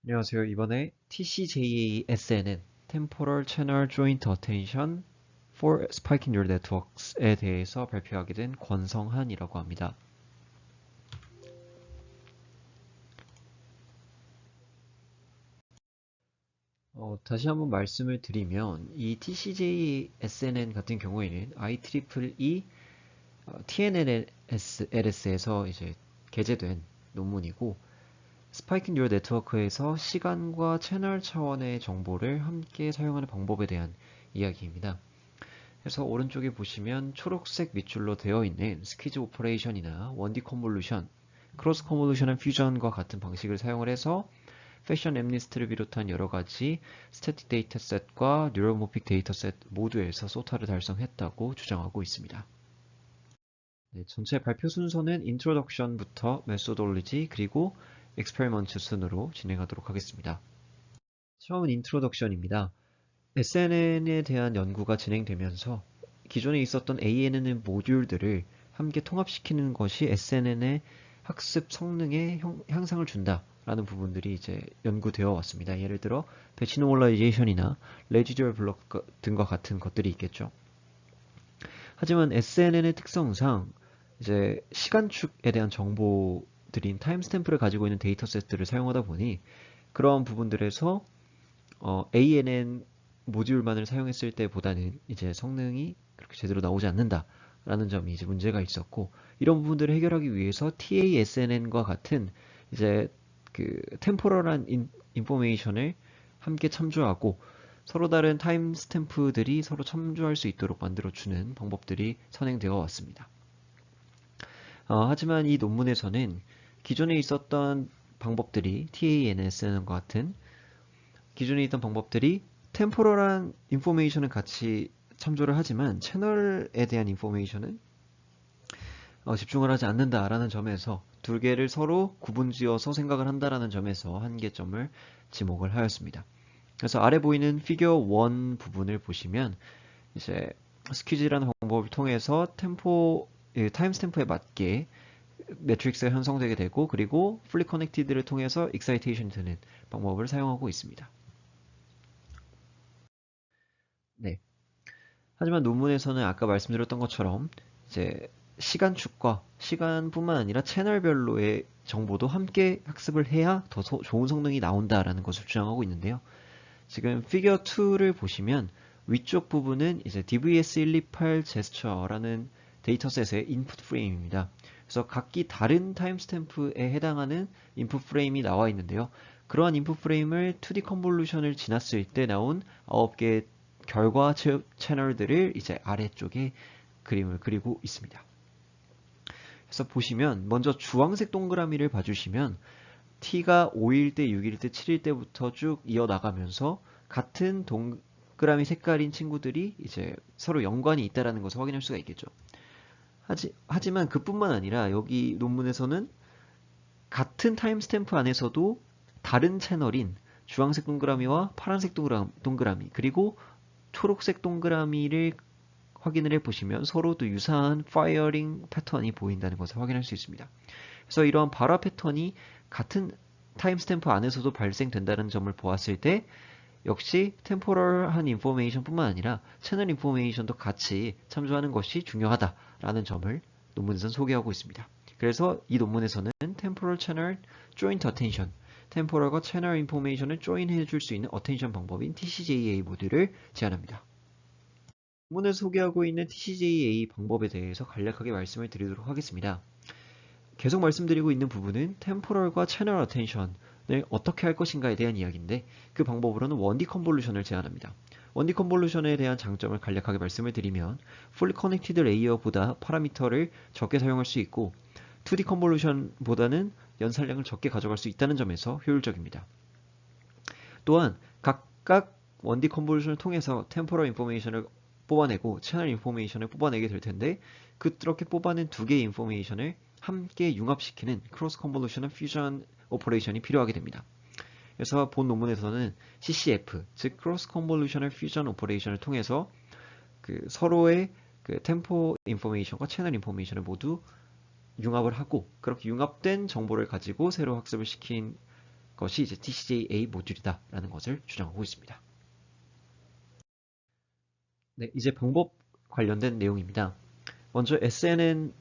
안녕하세요. 이번에 TCJA-SNN Temporal Channel Joint Attention for Spiking Neural Networks에 대해서 발표하게 된 권성한이라고 합니다. 다시 한번 말씀을 드리면 이 TCJA-SNN 같은 경우에는 IEEE TNLS에서 이제 게재된 논문이고 스파이킹 뉴럴 네트워크에서 시간과 채널 차원의 정보를 함께 사용하는 방법에 대한 이야기입니다. 그래서 오른쪽에 보시면 초록색 밑줄로 되어 있는 스퀴즈 오퍼레이션이나 원디 컨볼루션, 크로스 컨볼루션 퓨전과 같은 방식을 사용을 해서 패션 엠니스트를 비롯한 여러 가지 스태틱 데이터셋과 뉴럴모픽 데이터셋 모두에서 소타를 달성했다고 주장하고 있습니다. 네, 전체 발표 순서는 인트로덕션부터 메소돌리지 그리고 익스페리먼트 순으로 진행하도록 하겠습니다. 처음은 인트로덕션입니다. SNN에 대한 연구가 진행되면서 기존에 있었던 ANN 모듈들을 함께 통합시키는 것이 SNN의 학습 성능에 향상을 준다라는 부분들이 이제 연구되어 왔습니다. 예를 들어 배치 노멀라이제이션이나 레지듀얼 블록 등과 같은 것들이 있겠죠. 하지만 SNN의 특성상 이제 시간축에 대한 정보들인 타임스탬프를 가지고 있는 데이터셋들을 사용하다 보니 그런 부분들에서 ANN 모듈만을 사용했을 때보다는 이제 성능이 그렇게 제대로 나오지 않는다라는 점이 이제 문제가 있었고 이런 부분들을 해결하기 위해서 TASNN과 같은 이제 그 템포럴한 인포메이션을 함께 참조하고 서로 다른 타임 스탬프들이 서로 참조할 수 있도록 만들어주는 방법들이 선행되어 왔습니다. 하지만 이 논문에서는 기존에 있었던 방법들이 TANSN과 같은 기존에 있던 방법들이 템포럴한 인포메이션은 같이 참조를 하지만 채널에 대한 인포메이션은 집중을 하지 않는다라는 점에서 두 개를 서로 구분지어서 생각을 한다라는 점에서 한계점을 지목을 하였습니다. 그래서 아래 보이는 피겨 1 부분을 보시면 이제 스퀴즈라는 방법을 통해서 타임 스탬프에 맞게 매트릭스가 형성되게 되고 그리고 풀리 커넥티드를 통해서 익사이테이션이 되는 방법을 사용하고 있습니다. 네. 하지만 논문에서는 아까 말씀드렸던 것처럼 이제 시간축과 시간뿐만 아니라 채널별로의 정보도 함께 학습을 해야 더 좋은 성능이 나온다라는 것을 주장하고 있는데요. 지금 피겨 2를 보시면 위쪽 부분은 이제 DVS128 제스처라는 데이터셋의 인풋 프레임입니다. 그래서 각기 다른 타임스탬프에 해당하는 인풋 프레임이 나와 있는데요. 그러한 인풋 프레임을 2D 컨볼루션을 지났을 때 나온 9개의 결과 채널들을 이제 아래쪽에 그림을 그리고 있습니다. 그래서 보시면 먼저 주황색 동그라미를 봐주시면 t가 5일 때, 6일 때, 7일 때부터 쭉 이어나가면서 같은 동그라미 색깔인 친구들이 이제 서로 연관이 있다는 것을 확인할 수가 있겠죠. 하지만 그뿐만 아니라 여기 논문에서는 같은 타임스탬프 안에서도 다른 채널인 주황색 동그라미와 파란색 동그라미 그리고 초록색 동그라미를 확인을 해보시면 서로도 유사한 파이어링 패턴이 보인다는 것을 확인할 수 있습니다. 그래서 이러한 발화 패턴이 같은 타임스탬프 안에서도 발생된다는 점을 보았을 때 역시 템포럴한 인포메이션 뿐만 아니라 채널 인포메이션도 같이 참조하는 것이 중요하다라는 점을 논문에서는 소개하고 있습니다. 그래서 이 논문에서는 템포럴 채널 조인트 어텐션 템포럴과 채널 인포메이션을 조인해 줄 수 있는 어텐션 방법인 TCJA 모듈을 제안합니다. 논문을 소개하고 있는 TCJA 방법에 대해서 간략하게 말씀을 드리도록 하겠습니다. 계속 말씀드리고 있는 부분은 템포럴과 채널 어텐션을 어떻게 할 것인가에 대한 이야기인데 그 방법으로는 원디 컨볼루션을 제안합니다. 원디 컨볼루션에 대한 장점을 간략하게 말씀을 드리면 풀리 커넥티드 레이어보다 파라미터를 적게 사용할 수 있고 2D 컨볼루션보다는 연산량을 적게 가져갈 수 있다는 점에서 효율적입니다. 또한 각각 원디 컨볼루션을 통해서 템포럴 인포메이션을 뽑아내고 채널 인포메이션을 뽑아내게 될 텐데 그렇게 뽑아낸 두 개의 인포메이션을 함께 융합시키는 크로스 컨볼루션 퓨전 오퍼레이션이 필요하게 됩니다. 그래서 본 논문에서는 CCF, 즉 크로스 컨볼루션 퓨전 오퍼레이션을 통해서 그 서로의 그 템포 인포메이션과 채널 인포메이션을 모두 융합을 하고 그렇게 융합된 정보를 가지고 새로 학습을 시킨 것이 이제 TCJ-A 모듈이다라는 것을 주장하고 있습니다. 네, 이제 방법 관련된 내용입니다. 먼저 SNN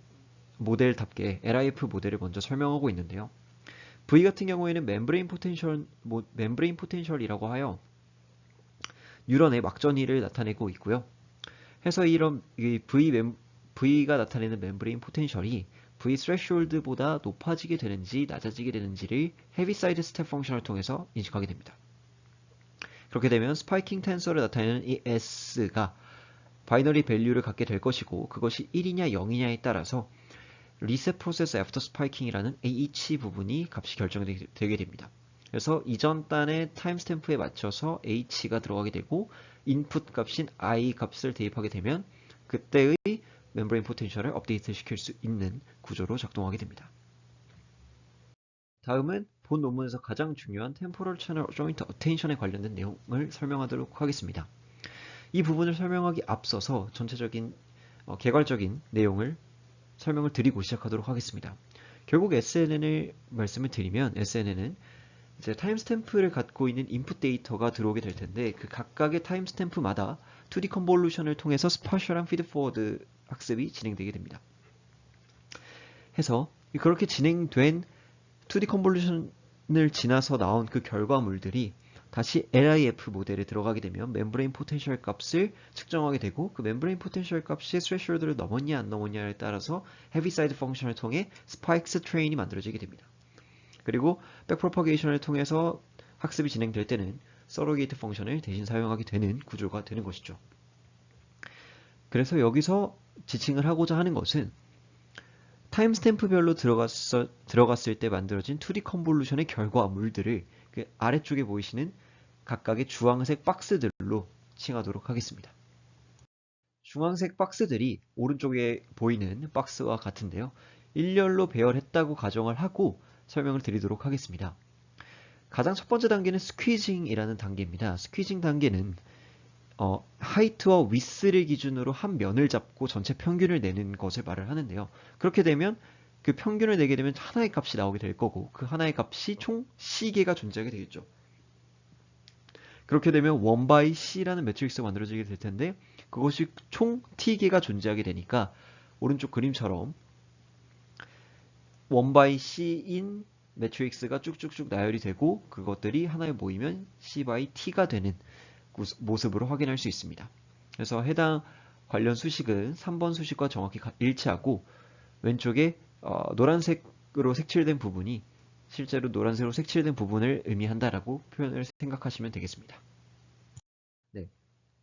모델답게 LIF 모델을 먼저 설명하고 있는데요. V 같은 경우에는 멤브레인 포텐셜이라고 하여 뉴런의 막전위를 나타내고 있고요. 해서 이런 V가 나타내는 멤브레인 포텐셜이 V 스레시홀드보다 높아지게 되는지 낮아지게 되는지를 헤비사이드 스텝 펑션을 통해서 인식하게 됩니다. 그렇게 되면 스파이킹 텐서를 나타내는 이 S가 바이너리 밸류를 갖게 될 것이고 그것이 1이냐 0이냐에 따라서 리셋 프로세스 애프터 스파이킹이라는 H 부분이 값이 결정되게 됩니다. 그래서 이전 단의 타임스탬프에 맞춰서 H가 들어가게 되고 인풋 값인 I 값을 대입하게 되면 그때의 멤브레인 포텐셜을 업데이트 시킬 수 있는 구조로 작동하게 됩니다. 다음은 본 논문에서 가장 중요한 템포럴 채널 조인트 어텐션에 관련된 내용을 설명하도록 하겠습니다. 이 부분을 설명하기 앞서서 전체적인 개괄적인 내용을 설명을 드리고 시작하도록 하겠습니다. 결국 SNN을 말씀을 드리면 SNN은 이제 타임스탬프를 갖고 있는 인풋 데이터가 들어오게 될 텐데 그 각각의 타임스탬프마다 2D 컨볼루션을 통해서 스파셜한 피드포워드 학습이 진행되게 됩니다. 해서 그렇게 진행된 2D 컨볼루션을 지나서 나온 그 결과물들이 다시 LIF 모델에 들어가게 되면 멤브레인 포텐셜 값을 측정하게 되고 그 멤브레인 포텐셜 값이 스레시홀드를 넘었냐 안 넘었냐에 따라서 헤비사이드 펑션을 통해 스파이크스 트레인이 만들어지게 됩니다. 그리고 백프로퍼게이션을 통해서 학습이 진행될 때는 서로게이트 펑션을 대신 사용하게 되는 구조가 되는 것이죠. 그래서 여기서 지칭을 하고자 하는 것은 타임스탬프별로 들어갔을 때 만들어진 2D 컨볼루션의 결과물들을 그 아래쪽에 보이시는 각각의 주황색 박스들로 칭하도록 하겠습니다. 주황색 박스들이 오른쪽에 보이는 박스와 같은데요. 일렬로 배열했다고 가정을 하고 설명을 드리도록 하겠습니다. 가장 첫 번째 단계는 스퀴징이라는 단계입니다. 스퀴징 단계는 하이트와 위스를 기준으로 한 면을 잡고 전체 평균을 내는 것을 말을 하는데요. 그렇게 되면 그 평균을 내게 되면 하나의 값이 나오게 될 거고 그 하나의 값이 총 C개가 존재하게 되겠죠. 그렇게 되면 1by C라는 매트릭스가 만들어지게 될 텐데 그것이 총 T개가 존재하게 되니까 오른쪽 그림처럼 1by C인 매트릭스가 쭉쭉쭉 나열이 되고 그것들이 하나에 모이면 C by T가 되는 모습으로 확인할 수 있습니다. 그래서 해당 관련 수식은 3번 수식과 정확히 일치하고 왼쪽에 노란색으로 색칠된 부분이 실제로 노란색으로 색칠된 부분을 의미한다라고 표현을 생각하시면 되겠습니다. 네.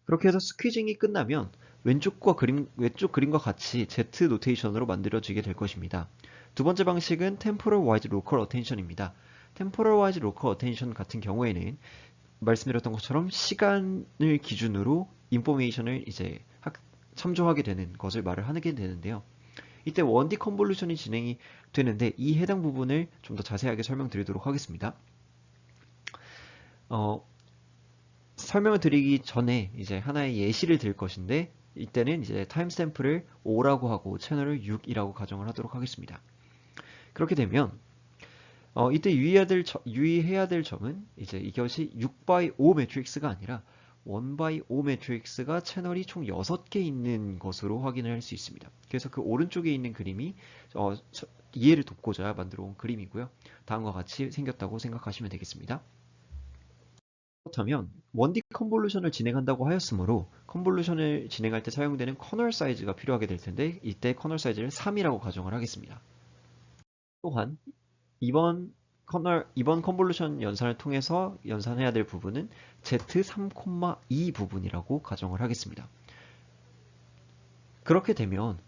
그렇게 해서 스퀴징이 끝나면 왼쪽 그림과 같이 Z 노테이션으로 만들어지게 될 것입니다. 두 번째 방식은 Temporal Wise Local Attention입니다. Temporal Wise Local Attention 같은 경우에는 말씀드렸던 것처럼 시간을 기준으로 인포메이션을 이제 참조하게 되는 것을 말을 하게 되는데요. 이때 1D 컨볼루션이 진행이 되는데 이 해당 부분을 좀 더 자세하게 설명드리도록 하겠습니다. 설명을 드리기 전에 이제 하나의 예시를 드릴 것인데 이때는 이제 타임스탬프를 5라고 하고 채널을 6이라고 가정을 하도록 하겠습니다. 그렇게 되면 이때 유의해야 될 점은 이제 이것이 6x5 매트릭스가 아니라 1x5 매트릭스가 채널이 총 6개 있는 것으로 확인을 할 수 있습니다. 그래서 그 오른쪽에 있는 그림이 이해를 돕고자 만들어 온 그림이고요. 다음과 같이 생겼다고 생각하시면 되겠습니다. 그렇다면 1D 컨볼루션을 진행한다고 하였으므로 컨볼루션을 진행할 때 사용되는 커널 사이즈가 필요하게 될 텐데 이때 커널 사이즈를 3이라고 가정을 하겠습니다. 또한 이번 컨볼루션 연산을 통해서 연산해야 될 부분은 Z3,2 부분이라고 가정을 하겠습니다. 그렇게 되면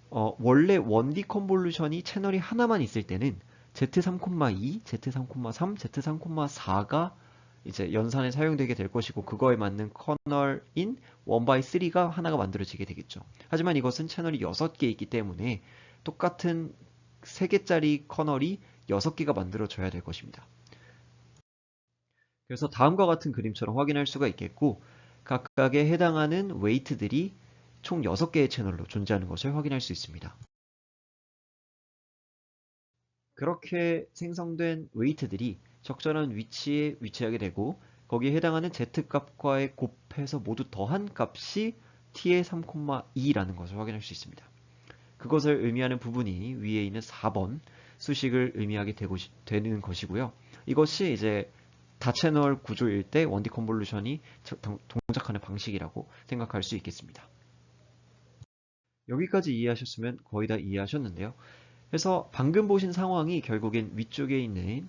원래 1D 컨볼루션이 채널이 하나만 있을 때는 Z3,2, Z3,3, Z3,4가 이제 연산에 사용되게 될 것이고 그거에 맞는 커널인 1x3가 하나가 만들어지게 되겠죠. 하지만 이것은 채널이 6개 있기 때문에 똑같은 3개짜리 커널이 6개가 만들어져야 될 것입니다. 그래서 다음과 같은 그림처럼 확인할 수가 있겠고 각각에 해당하는 웨이트들이 총 6개의 채널로 존재하는 것을 확인할 수 있습니다. 그렇게 생성된 웨이트들이 적절한 위치에 위치하게 되고 거기에 해당하는 z값과의 곱해서 모두 더한 값이 t의 3,2라는 것을 확인할 수 있습니다. 그것을 의미하는 부분이 위에 있는 4번 수식을 의미하게 되는 것이고요. 이것이 이제 다채널 구조일 때 원디 컨볼루션이 동작하는 방식이라고 생각할 수 있겠습니다. 여기까지 이해하셨으면 거의 다 이해하셨는데요. 그래서 방금 보신 상황이 결국엔 위쪽에 있는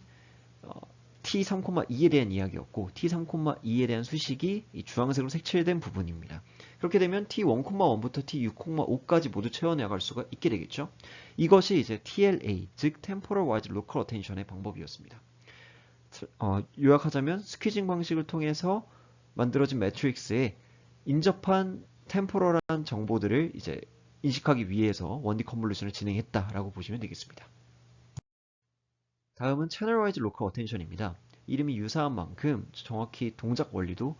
t3,2에 대한 이야기였고 t3,2에 대한 수식이 이 주황색으로 색칠된 부분입니다. 그렇게 되면 t1,1부터 t6,5까지 모두 채워나갈 수가 있게 되겠죠. 이것이 이제 TLA, 즉 Temporal Wise Local Attention의 방법이었습니다. 요약하자면 스퀴징 방식을 통해서 만들어진 매트릭스에 인접한 템포럴한 정보들을 이제 인식하기 위해서 원디 컨볼루션을 진행했다라고 보시면 되겠습니다. 다음은 채널 와이즈 로컬 어텐션입니다. 이름이 유사한 만큼 정확히 동작 원리도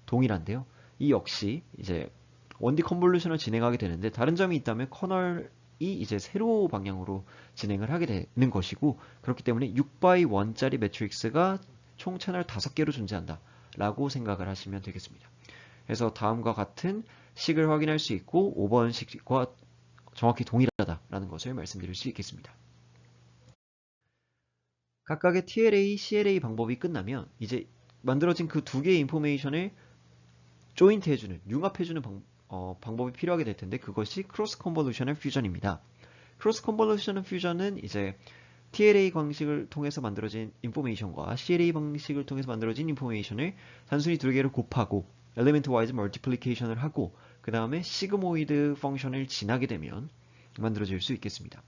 동일한데요. 이 역시 이제 원디 컨볼루션을 진행하게 되는데 다른 점이 있다면 커널이 이제 세로 방향으로 진행을 하게 되는 것이고 그렇기 때문에 6x1짜리 매트릭스가 총 채널 5개로 존재한다 라고 생각을 하시면 되겠습니다. 그래서 다음과 같은 식을 확인할 수 있고 5번 식과 정확히 동일하다라는 것을 말씀드릴 수 있겠습니다. 각각의 TLA, CLA 방법이 끝나면 이제 만들어진 그 두 개의 인포메이션을 조인트 해주는, 융합해주는 방법이 필요하게 될 텐데 그것이 크로스 컨볼루셔널 퓨전입니다. 크로스 컨볼루셔널 퓨전은 이제 TLA 방식을 통해서 만들어진 인포메이션과 CLA 방식을 통해서 만들어진 인포메이션을 단순히 두 개를 곱하고 엘리멘트 와이즈 멀티플리케이션을 하고 그 다음에 시그모이드 펑션을 지나게 되면 만들어질 수 있겠습니다.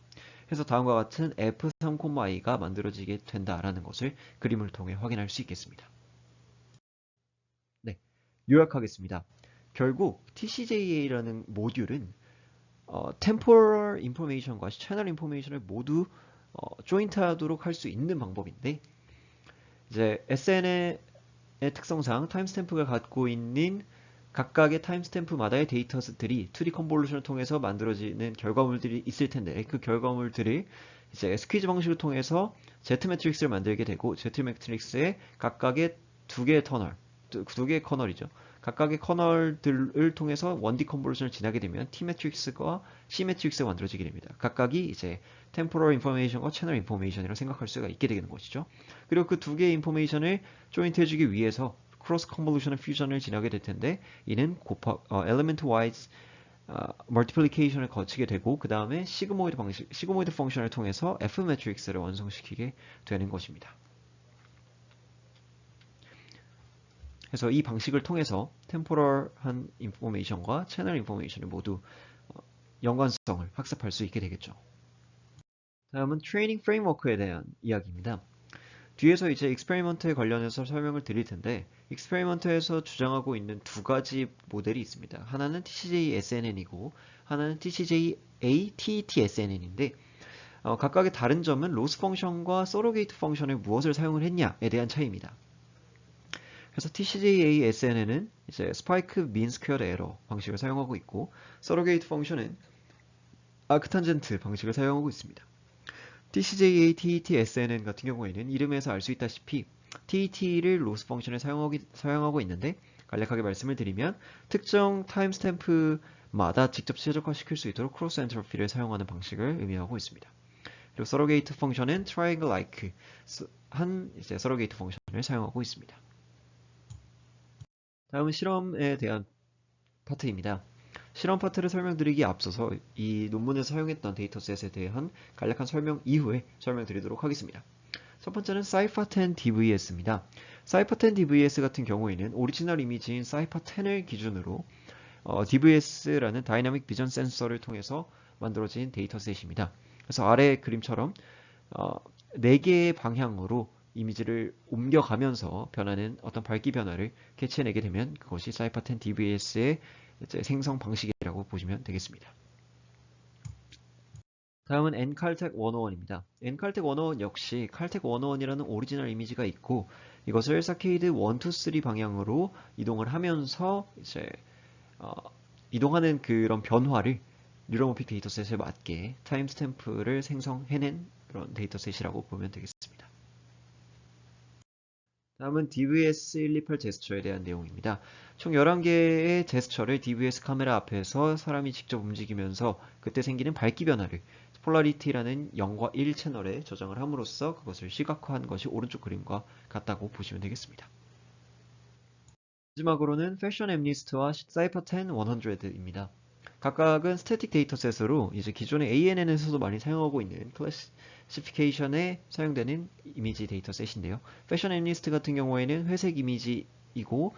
그래서 다음과 같은 f3,i가 만들어지게 된다라는 것을 그림을 통해 확인할 수 있겠습니다. 네, 요약하겠습니다. 결국 TCJA라는 모듈은 temporal information과 channel information을 모두 조인트하도록 할 수 있는 방법인데 이제 SN의 특성상 타임스탬프가 갖고 있는 각각의 타임스탬프마다의 데이터들이 2D 컨볼루션을 통해서 만들어지는 결과물들이 있을 텐데 그 결과물들을 이제 스퀴즈 방식을 통해서 Z 매트릭스를 만들게 되고 Z 매트릭스의 각각의 두 개의 커널이죠. 각각의 커널들을 통해서 1D 컨볼루션을 지나게 되면 T 매트릭스와 C 매트릭스가 만들어지게 됩니다. 각각이 이제 템포럴 인포메이션과 채널 인포메이션이라고 생각할 수가 있게 되는 것이죠. 그리고 그 두 개의 인포메이션을 조인트 해주기 위해서 크로스 컨볼루션의 퓨전을 지나게 될 텐데 이는 엘리멘트 와이즈 멀티플리케이션을 거치게 되고 그 다음에 시그모이드 펑션을 통해서 F 매트릭스를 완성시키게 되는 것입니다. 그래서 이 방식을 통해서 템포럴한 인포메이션과 채널 인포메이션을 모두 연관성을 학습할 수 있게 되겠죠. 다음은 트레이닝 프레임워크에 대한 이야기입니다. 뒤에서 이제 익스페리먼트에 관련해서 설명을 드릴 텐데 익스페리먼트에서 주장하고 있는 두 가지 모델이 있습니다. 하나는 TCJ-SNN이고 하나는 TCJ-ATET-SNN인데 각각의 다른 점은 로스 펑션과 서로게이트 펑션에 무엇을 사용을 했냐에 대한 차이입니다. 그래서 TCJ-ASNN은 이제 스파이크 민 스퀘어드 에러 방식을 사용하고 있고 서로게이트 펑션은 아크탄젠트 방식을 사용하고 있습니다. TCJ-ATET-SNN 같은 경우에는 이름에서 알 수 있다시피 TET를 로스 펑션에 사용하고 있는데 간략하게 말씀을 드리면 특정 타임스탬프마다 직접 최적화시킬 수 있도록 크로스 엔트로피를 사용하는 방식을 의미하고 있습니다. 그리고 서로게이트 펑션은 트라이앵글 like 한 이제 서로게이트 펑션을 사용하고 있습니다. 다음은 실험에 대한 파트입니다. 실험 파트를 설명드리기에 앞서서 이 논문에서 사용했던 데이터셋에 대한 간략한 설명 이후에 설명드리도록 하겠습니다. 첫 번째는 사이파10 DVS입니다. 사이파10 DVS 같은 경우에는 오리지널 이미지인 사이파10을 기준으로 DVS라는 다이나믹 비전 센서를 통해서 만들어진 데이터셋입니다. 그래서 아래 그림처럼 4개의 방향으로 이미지를 옮겨가면서 변하는 어떤 밝기 변화를 캐치해내게 되면 그것이 사이파10 DVS의 생성 방식이라고 보시면 되겠습니다. 다음은 NCALTech 101입니다. NCALTech 101 역시 CALTech 101이라는 오리지널 이미지가 있고 이것을 사케이드 1, 2, 3 방향으로 이동을 하면서 이제 이동하는 그런 변화를 뉴러모픽 데이터셋에 맞게 타임스탬프를 생성해낸 그런 데이터셋이라고 보면 되겠습니다. 다음은 DVS128 제스처에 대한 내용입니다. 총 11개의 제스처를 DVS 카메라 앞에서 사람이 직접 움직이면서 그때 생기는 밝기 변화를 폴라리티라는 0과 1 채널에 저장을 함으로써 그것을 시각화한 것이 오른쪽 그림과 같다고 보시면 되겠습니다. 마지막으로는 패션 앰니스트와 사이퍼 10 100입니다. 각각은 스태틱 데이터셋으로 이제 기존의 ANN에서도 많이 사용하고 있는 클래시피케이션에 사용되는 이미지 데이터셋인데요. 패션 앰니스트 같은 경우에는 회색 이미지이고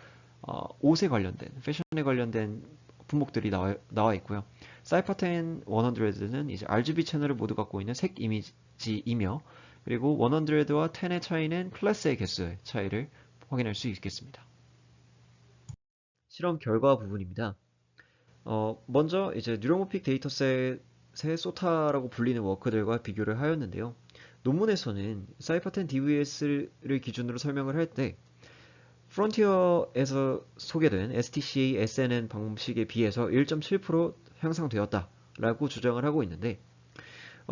옷에 관련된 패션에 관련된 품목들이 나와 있고요. 사이퍼 10 100는 이제 RGB 채널을 모두 갖고 있는 색 이미지이며 그리고 100와 10의 차이는 클래스의 개수의 차이를 확인할 수 있겠습니다. 실험 결과 부분입니다. 먼저 이제 뉴로모픽 데이터셋의 소타라고 불리는 워크들과 비교를 하였는데요. 논문에서는 사이퍼10 DVS를 기준으로 설명을 할 때 프론티어에서 소개된 STCA SNN 방식에 비해서 1.7% 향상되었다라고 주장을 하고 있는데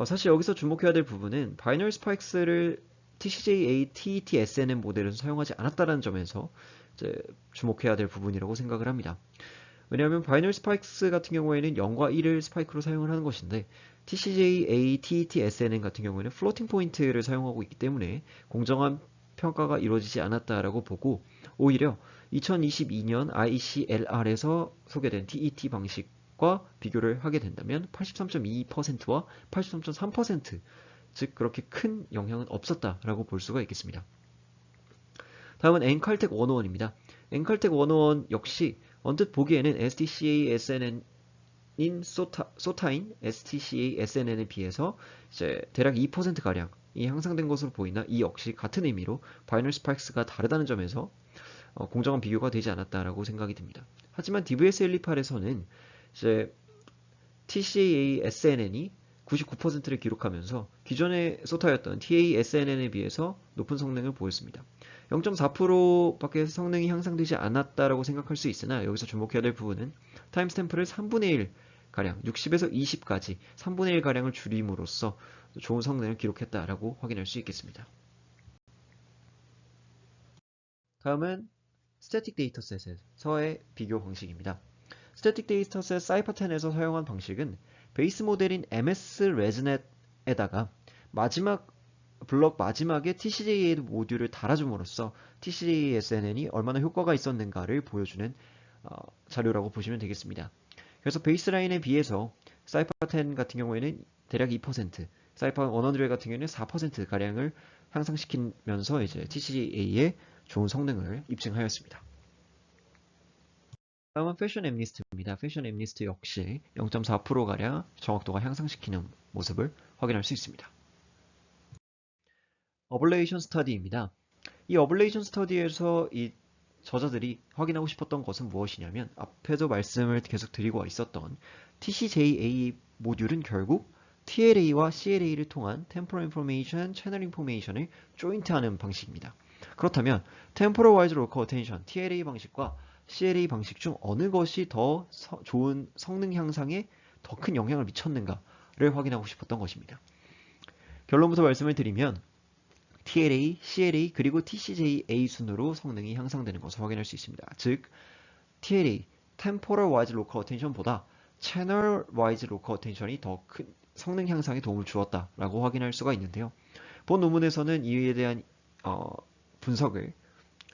사실 여기서 주목해야 될 부분은 바이너리 스파이크스를 TCJA, TET, SNN 모델에서 사용하지 않았다는 점에서 이제 주목해야 될 부분이라고 생각을 합니다. 왜냐하면 바이너리 스파이크스 같은 경우에는 0과 1을 스파이크로 사용을 하는 것인데 TCJA, TET, SNN 같은 경우에는 플로팅 포인트를 사용하고 있기 때문에 공정한 평가가 이루어지지 않았다라고 보고 오히려 2022년 ICLR에서 소개된 TET 방식과 비교를 하게 된다면 83.2%와 83.3% 즉 그렇게 큰 영향은 없었다라고 볼 수가 있겠습니다. 다음은 엔칼텍 101입니다. 엔칼텍 101 역시 언뜻 보기에는 STCA SNN인 소타인 STCA SNN에 비해서 이제 대략 2%가량이 향상된 것으로 보이나 이 역시 같은 의미로 바이너리 스파이크스가 다르다는 점에서 공정한 비교가 되지 않았다라고 생각이 듭니다. 하지만 DVS128에서는 이제 TCA SNN이 99%를 기록하면서 기존의 소타였던 TASNN에 비해서 높은 성능을 보였습니다. 0.4%밖에 성능이 향상되지 않았다라고 생각할 수 있으나 여기서 주목해야 될 부분은 타임스탬프를 3분의 1 가량 60에서 20까지 3분의 1 가량을 줄임으로써 좋은 성능을 기록했다라고 확인할 수 있겠습니다. 다음은 스태틱 데이터셋에서의 비교 방식입니다. 스태틱 데이터셋 사이퍼10에서 사용한 방식은 베이스 모델인 MS 레즈넷에다가 블럭 마지막에 TCJA 모듈을 달아줌으로써 TCJA SNN이 얼마나 효과가 있었는가를 보여주는 자료라고 보시면 되겠습니다. 그래서 베이스라인에 비해서 사이퍼10 같은 경우에는 대략 2%, 사이퍼 100 같은 경우에는 4%가량을 향상시키면서 이제 TCJA의 좋은 성능을 입증하였습니다. 다음은 패션 앰니스트입니다. 패션 앰니스트 역시 0.4%가량 정확도가 향상시키는 모습을 확인할 수 있습니다. 어블레이션 스터디입니다. 이 어블레이션 스터디에서 이 저자들이 확인하고 싶었던 것은 무엇이냐면 앞에도 말씀을 계속 드리고 있었던 TCJA 모듈은 결국 TLA와 CLA를 통한 Temporal Information, Channel Information을 조인트하는 방식입니다. 그렇다면 Temporal Wise Local Attention, TLA 방식과 CLA 방식 중 어느 것이 더 좋은 성능 향상에 더 큰 영향을 미쳤는가를 확인하고 싶었던 것입니다. 결론부터 말씀을 드리면 TLA, CLA, 그리고 TCJA 순으로 성능이 향상되는 것을 확인할 수 있습니다. 즉, TLA, Temporal Wise Local Attention보다 Channel Wise Local Attention이 더 큰 성능 향상에 도움을 주었다라고 확인할 수가 있는데요. 본 논문에서는 이에 대한 분석을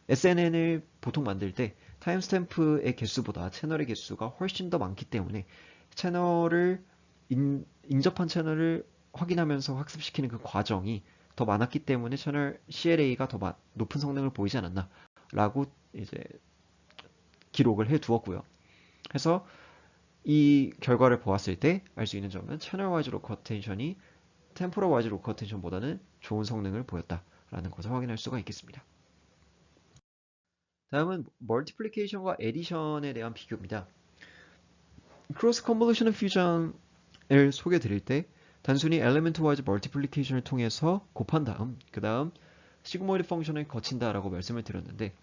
SNN을 보통 만들 때 타임스탬프의 개수보다 채널의 개수가 훨씬 더 많기 때문에 인접한 채널을 확인하면서 학습시키는 그 과정이 더 많았기 때문에 채널 CLA가 더 높은 성능을 보이지 않았나 라고 이제 기록을 해 두었고요. 그래서 이 결과를 보았을 때 알 수 있는 점은 채널 와이즈 로컬 어텐션이 템포럴 와이즈 로컬 어텐션보다는 좋은 성능을 보였다라는 것을 확인할 수가 있겠습니다. 다음은 멀티플리케이션과 에디션에 대한 비교입니다. 크로스 컨볼루셔널 퓨전을 소개해 드릴 때 단순히 엘리멘트 와이즈 멀티플리케이션을 통해서 곱한 다음 그 다음 시그모이드 펑션을 거친다라고 말씀을 드렸는데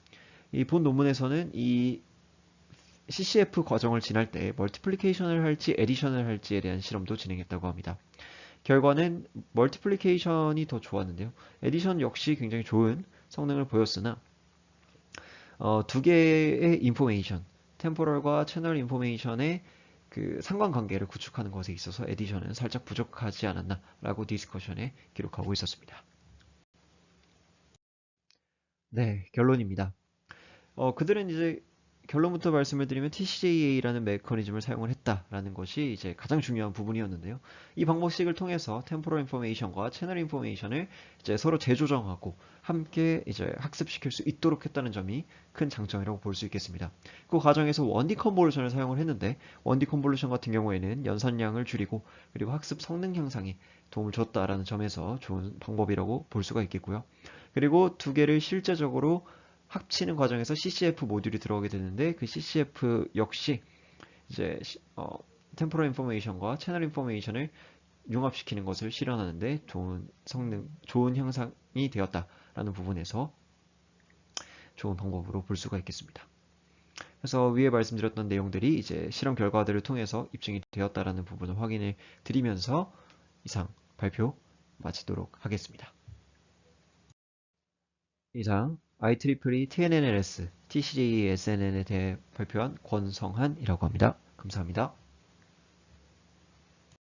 이 본 논문에서는 이 CCF 과정을 지날 때 멀티플리케이션을 할지 에디션을 할지에 대한 실험도 진행했다고 합니다. 결과는 멀티플리케이션이 더 좋았는데요. 에디션 역시 굉장히 좋은 성능을 보였으나 두 개의 인포메이션, 템포럴과 채널 인포메이션의 그 상관관계를 구축하는 것에 있어서 에디션은 살짝 부족하지 않았나라고 디스커션에 기록하고 있었습니다. 네, 결론입니다. 그들은 이제 결론부터 말씀을 드리면 TCJA라는 메커니즘을 사용을 했다라는 것이 이제 가장 중요한 부분이었는데요. 이 방법식을 통해서 템포럴 인포메이션과 채널 인포메이션을 이제 서로 재조정하고 함께 이제 학습시킬 수 있도록 했다는 점이 큰 장점이라고 볼 수 있겠습니다. 그 과정에서 원디 컨볼루션을 사용을 했는데 원디 컨볼루션 같은 경우에는 연산량을 줄이고 그리고 학습 성능 향상에 도움을 줬다라는 점에서 좋은 방법이라고 볼 수가 있겠고요. 그리고 두 개를 실제적으로 합치는 과정에서 CCF 모듈이 들어오게 되는데 그 CCF 역시 이제 템포럴 인포메이션과 채널 인포메이션을 융합시키는 것을 실현하는데 좋은 성능, 좋은 형상이 되었다라는 부분에서 좋은 방법으로 볼 수가 있겠습니다. 그래서 위에 말씀드렸던 내용들이 이제 실험 결과들을 통해서 입증이 되었다라는 부분을 확인해 드리면서 이상 발표 마치도록 하겠습니다. 이상 IEEE TNNLS, TCJE SNN에 대해 발표한 권성한이라고 합니다. 감사합니다.